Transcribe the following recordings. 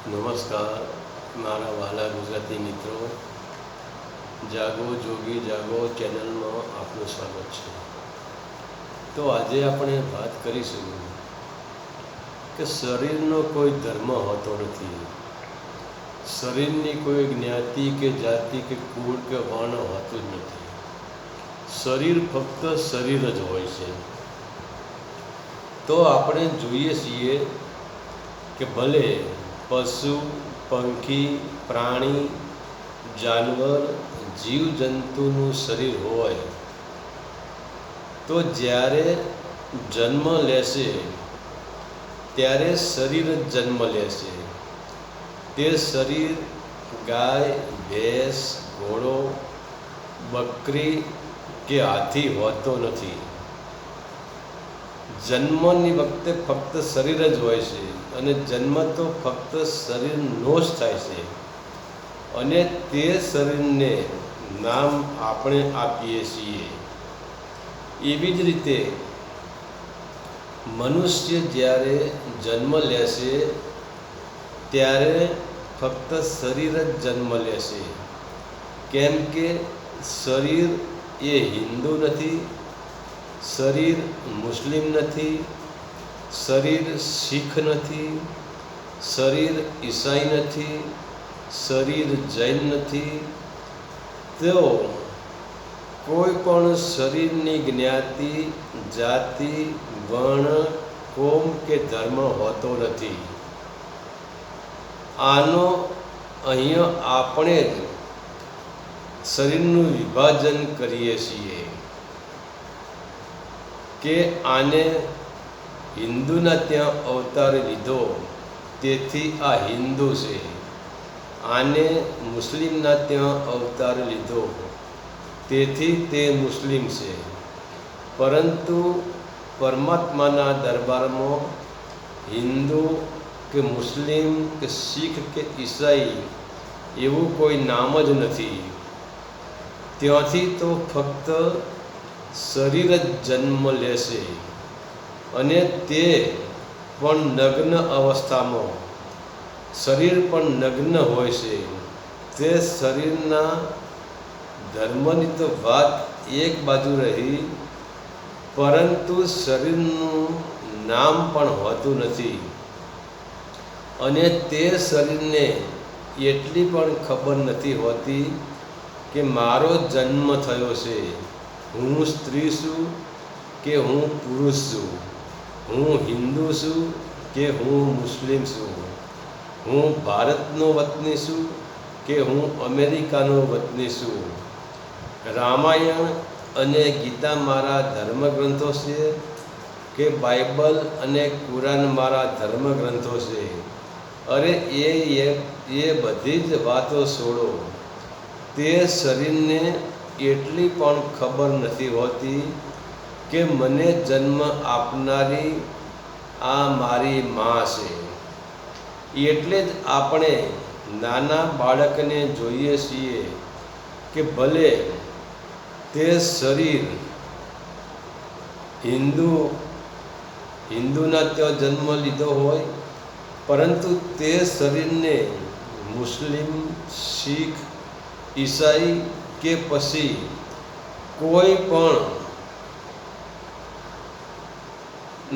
નમસ્કાર મારા વહાલા ગુજરાતી મિત્રો, જાગો જોગી જાગો ચેનલમાં આપનું સ્વાગત છે। તો આજે આપણે વાત કરીશું કે શરીરનો કોઈ ધર્મ હોતો નથી, શરીરની કોઈ જ્ઞાતિ કે જાતિ કે કુળ કે વર્ણ હોતું જ નથી। શરીર ફક્ત શરીર જ હોય છે। તો આપણે જોઈએ છીએ કે ભલે પશુ, પંખી, પ્રાણી, જાનવર, જીવજંતુનું શરીર હોય તો જ્યારે જન્મ લેશે ત્યારે શરીર જ જન્મ લેશે। તે શરીર ગાય, ભેંસ, ઘોડો, બકરી કે હાથી હોતો નથી। જન્મની વખતે ફક્ત શરીર જ હોય છે અને જન્મ તો ફક્ત શરીરનો જ થાય છે અને તે શરીરને નામ આપણે આપીએ છીએ। એવી જ રીતે મનુષ્ય જ્યારે જન્મ લેશે ત્યારે ફક્ત શરીર જ જન્મ લેશે, કેમ કે શરીર એ હિન્દુ નથી, શરીર મુસ્લિમ નથી, શરીર શીખ નથી, શરીર ઈસાઈ નથી, શરીર જૈન નથી। તો કોઈ પણ શરીરની જ્ઞાતિ, જાતિ, વર્ણ, કોમ કે ધર્મ હોતો નથી। આનો અહીંયા આપણે જ શરીરનું વિભાજન કરીએ છીએ કે આને હિન્દુના ત્યાં અવતાર લીધો તેથી આ હિન્દુ છે, આને મુસ્લિમના ત્યાં અવતાર લીધો તેથી તે મુસ્લિમ છે। પરંતુ પરમાત્માના દરબારમાં હિન્દુ કે મુસ્લિમ કે શીખ કે ઈસાઈ એવું કોઈ નામ જ નથી। ત્યાંથી તો ફક્ત શરીર જ જન્મ લેશે અને તે પણ નગ્ન અવસ્થામાં। શરીર પણ નગ્ન હોય છે। તે શરીરના ધર્મની તો વાત એક બાજુ રહી, પરંતુ શરીરનું નામ પણ હોતું નથી અને તે શરીરને એટલી પણ ખબર નથી હોતી કે મારો જન્મ થયો છે, હું સ્ત્રી છું કે હું પુરુષ છું, હું હિન્દુ છું કે હું મુસ્લિમ છું, હું ભારતનો વતની છું કે હું અમેરિકાનો વતની છું। રામાયણ અને ગીતા મારા ધર્મગ્રંથો છે કે બાઇબલ અને કુરાન મારા ધર્મગ્રંથો છે? અરે એ બધી જ વાતો છોડો, તે શરીરને એટલી પણ ખબર નથી હોતી કે મને જન્મ આપનારી આ મારી મા છે। એટલે જ આપણે નાના બાળકને જોઈએ છીએ કે ભલે તે શરીર હિન્દુના ત્યાં જન્મ લીધો હોય, પરંતુ તે શરીરને મુસ્લિમ, શીખ, ઈસાઈ કે પછી કોઈ પણ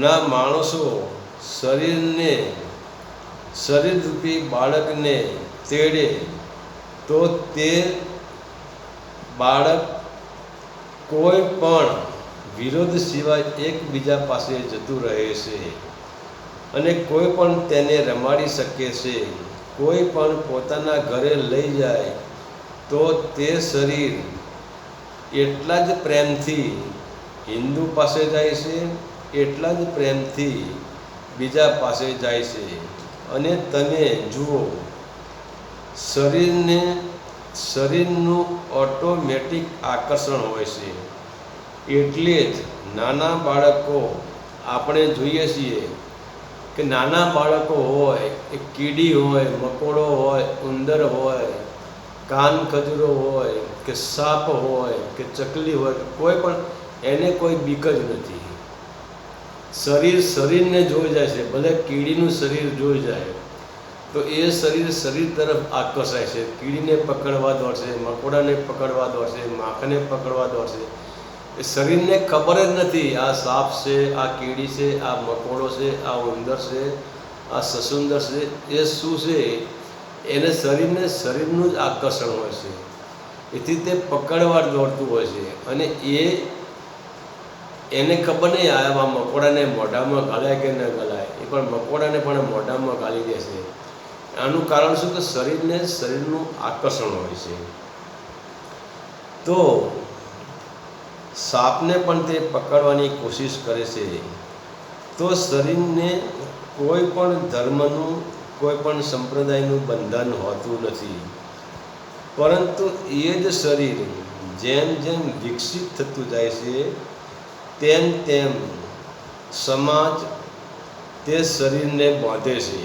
ના માણસો શરીરરૂપી બાળકને તેડે તો તે બાળક કોઈ પણ વિરોધ સિવાય એકબીજા પાસે જતું રહે છે અને કોઈ પણ તેને રમાડી શકે છે। કોઈ પણ પોતાના ઘરે લઈ જાય તો તે શરીર એટલા જ પ્રેમથી હિન્દુ પાસે જાય છે, એટલા જ પ્રેમથી બીજા પાસે જાય છે। અને તમે જુઓ, શરીરનું ઓટોમેટિક આકર્ષણ હોય છે। એટલે જ નાના બાળકો આપણે જોઈએ છીએ કે નાના બાળકો હોય એ કીડી હોય, મકોડો હોય, ઉંદર હોય, કાન ખજૂરો હોય કે સાપ હોય કે ચકલી હોય, કોઈ પણ એને કોઈ બીક જ નથી। શરીરને જોઈ જાય છે, ભલે કીડીનું શરીર જોઈ જાય તો એ શરીર તરફ આકર્ષાય છે, કીડીને પકડવા દોડશે, મકોડાને પકડવા દોડશે, માખને પકડવા દોડશે. એ શરીરને ખબર જ નથી આ સાપ છે, આ કીડી છે, આ મકોડો છે, આ ઉંદર છે, આ સસુંદર છે, એ શું છે. એને શરીરનું જ આકર્ષણ હોય છે, એથી તે પકડવા દોડતું હોય છે. અને એને ખબર નહીં આ મકોડાને મોઢામાં ગાળાય કે ન ગાળાય, એ પણ મકોડાને પણ મોઢામાં ગાળી દે છે. આનું કારણ શું કે શરીરનું આકર્ષણ હોય છે. તો સાપને પણ તે પકડવાની કોશિશ કરે છે. તો શરીરને કોઈ પણ ધર્મનું, કોઈ પણ સંપ્રદાયનું બંધન હોતું નથી, પરંતુ એ જ શરીર જેમ જેમ વિકસિત થતું જાય છે તેમ તેમ સમાજ તે શરીરને બાંધે છે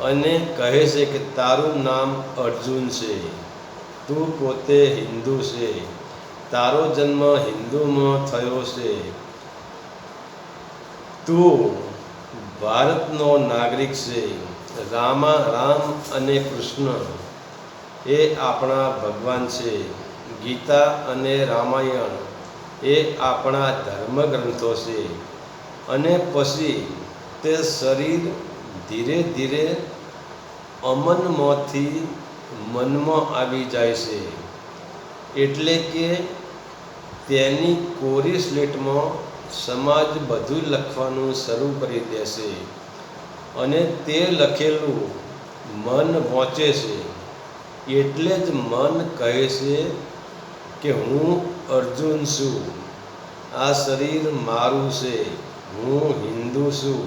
અને કહે છે કે તારું નામ અર્જુન છે, તું પોતે હિન્દુ છે, તારો જન્મ હિન્દુમાં થયો છે, તું ભારતનો નાગરિક છે. રામ અને કૃષ્ણ એ આપણા ભગવાન છે. ગીતા અને રામાયણ એ આપણા ધર્મગ્રંથો છે. અને પછી તે શરીર ધીરે ધીરે અમનમાંથી મનમાં આવી જાય છે. એટલે કે તેની કોરી સ્લેટમાં સમાજ બધું લખવાનું શરૂ કરી દેશે અને તે લખેલું મન વાંચે છે. એટલે જ મન કહે છે કે હું અર્જુન છું, આ શરીર મારું છે, હું હિન્દુ છું.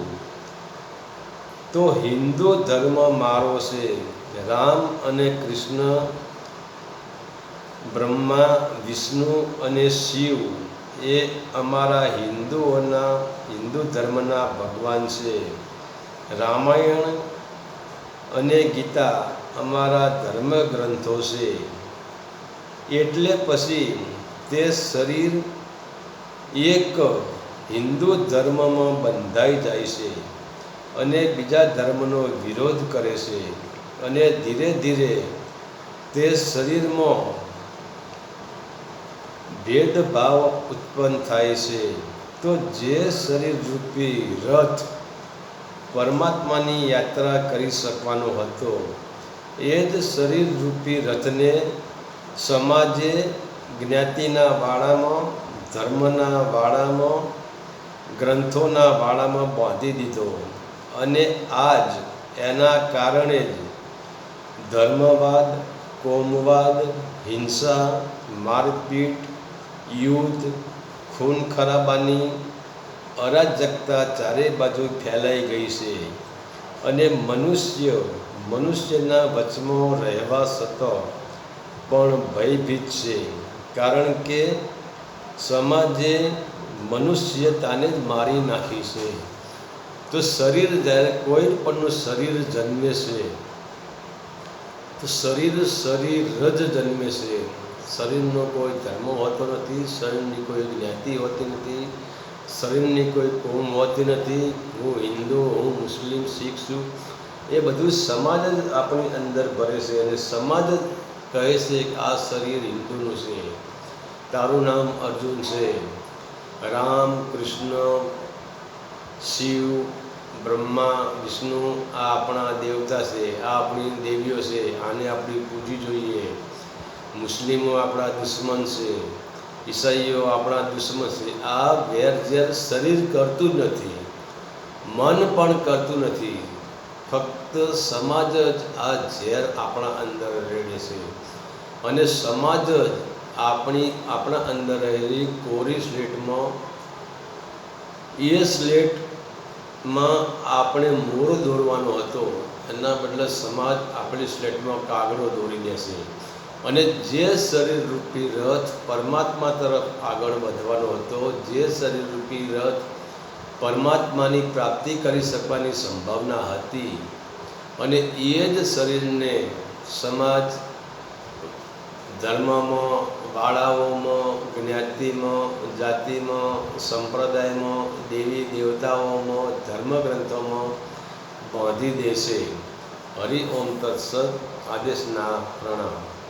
તો હિન્દુ ધર્મ મારો છે. રામ અને કૃષ્ણ, બ્રહ્મા, વિષ્ણુ અને શિવ એ અમારા હિન્દુ ધર્મના ભગવાન છે. રામાયણ અને ગીતા અમારા ધર્મગ્રંથો છે. એટલે પછી તે શરીર એક હિન્દુ ધર્મમાં બંધાઈ જાય છે અને બીજા ધર્મનો વિરોધ કરે છે. અને ધીરે ધીરે તે શરીરમાં ભેદભાવ ઉત્પન્ન થાય છે. તો જે શરીર રૂપી રથ પરમાત્માની યાત્રા કરી શકવાનો હતો, એ જ શરીર રૂપી રથને સમાજે જ્ઞાતિના વાડામાં, ધર્મના વાડામાં, ગ્રંથોના વાડામાં બાંધી દીધો. અને આજ એના કારણે જ ધર્મવાદ, કોમવાદ, હિંસા, મારપીટ, યુદ્ધ, ખૂન ખરાબાની અરાજકતા ચારે બાજુ ફેલાઈ ગઈ છે. અને મનુષ્યના વચમાં રહેવા છતાં પણ ભયભીત છે, કારણ કે સમાજે મનુષ્યતાને જ મારી નાખી છે. તો શરીર, જ્યારે કોઈ પણનું શરીર જન્મે છે તો શરીર જ જન્મે છે. શરીરનો કોઈ ધર્મ હોતો નથી, શરીરની કોઈ જ્ઞાતિ હોતી નથી, શરીરની કોઈ કોમ હોતી નથી. હું હિન્દુ, હું મુસ્લિમ, શીખ છું, એ બધું સમાજ જ આપણી અંદર ભરે છે. અને સમાજ જ કહે છે કે આ શરીર હિન્દુનું છે, તારું નામ અર્જુન છે. રામ, કૃષ્ણ, શિવ, બ્રહ્મા, વિષ્ણુ આ આપણા દેવતા છે, આ આપણી દેવીઓ છે, આને આપણે પૂજવી જોઈએ. મુસ્લિમો આપણા દુશ્મન છે, ઈસાઈઓ આપણા દુશ્મન છે. આ વેરઝેર શરીર કરતું જ નથી, મન પણ કરતું નથી. ફક્ત સમાજ જ આ ઝેર આપણા અંદર રેડે છે. અને સમાજ જ આપણા અંદર રહેલી કોરી સ્લેટમાં, એ સ્લેટમાં આપણે મોર દોરવાનો હતો, એના બદલે સમાજ આપણી સ્લેટમાં કાગડો દોરી દેશે. અને જે શરીર રૂપી રથ પરમાત્મા તરફ આગળ વધવાનો હતો, જે શરીર રૂપી રથ પરમાત્માની પ્રાપ્તિ કરી શકવાની સંભાવના હતી, અને એ જ શરીરને સમાજ ધર્મમાં, વાડાઓમાં, જ્ઞાતિમાં, જાતિમાં, સંપ્રદાયમાં, દેવી દેવતાઓમાં, ધર્મગ્રંથોમાં બાંધી દેશે. હરિ ઓમ તત્સત. આદેશના પ્રણામ.